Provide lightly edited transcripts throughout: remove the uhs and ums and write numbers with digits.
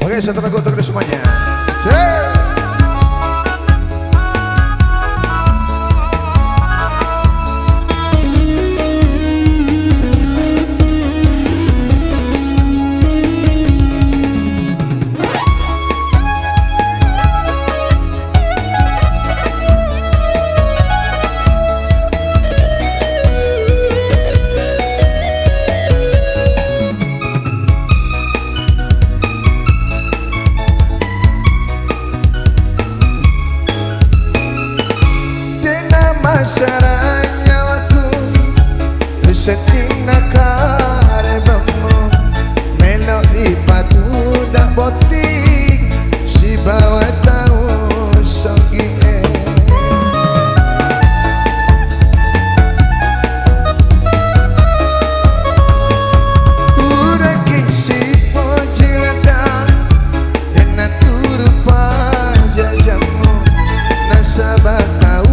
Oke, satu lagu untuk kita semuanya. Cek. Masaranya waktu setina karebamu melodi patu dak botik si bawa tahu sogi udah kisi pojilada dan turu pajajamu nasabah tahu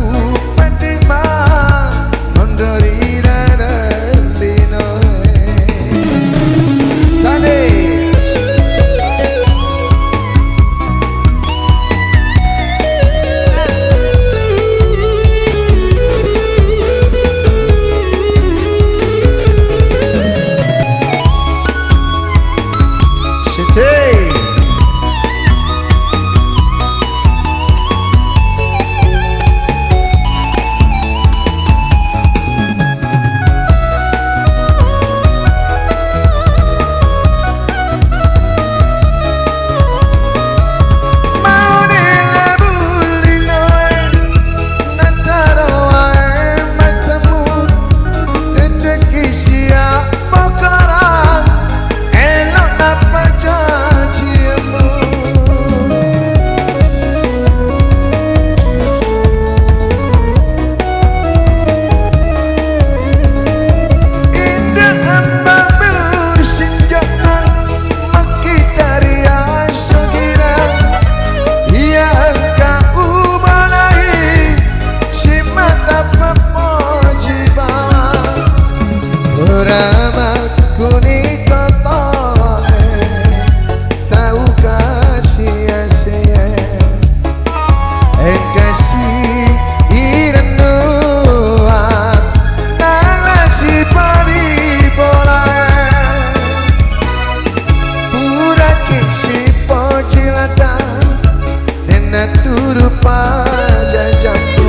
turu pajajamu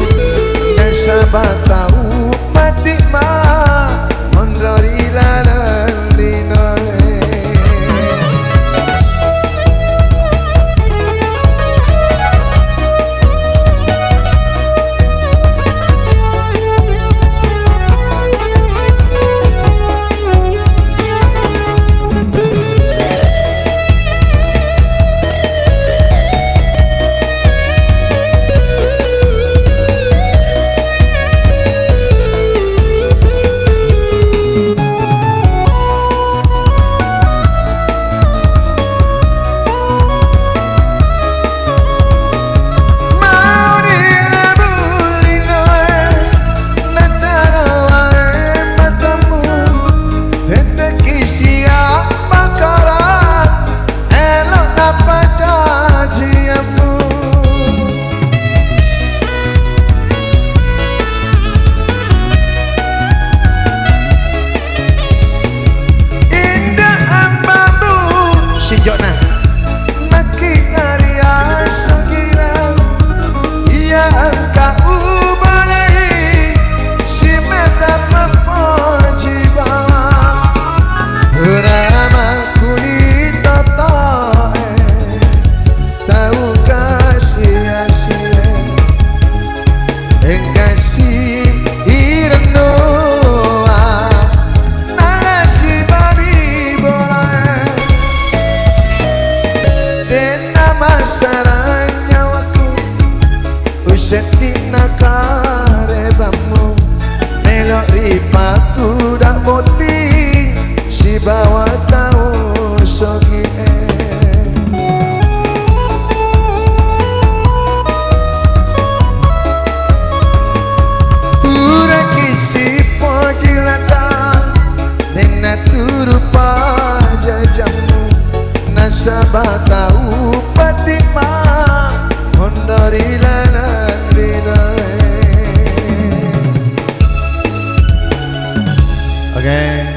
nasabah tahu mati ma mondori lalino Masaranya waktu setina karebamu melodi patu dak botik si bawa tahu sogi pura kisi pojilada dan turu pajajamu nas sabatau patikma Hondori lanan ridai. Okay.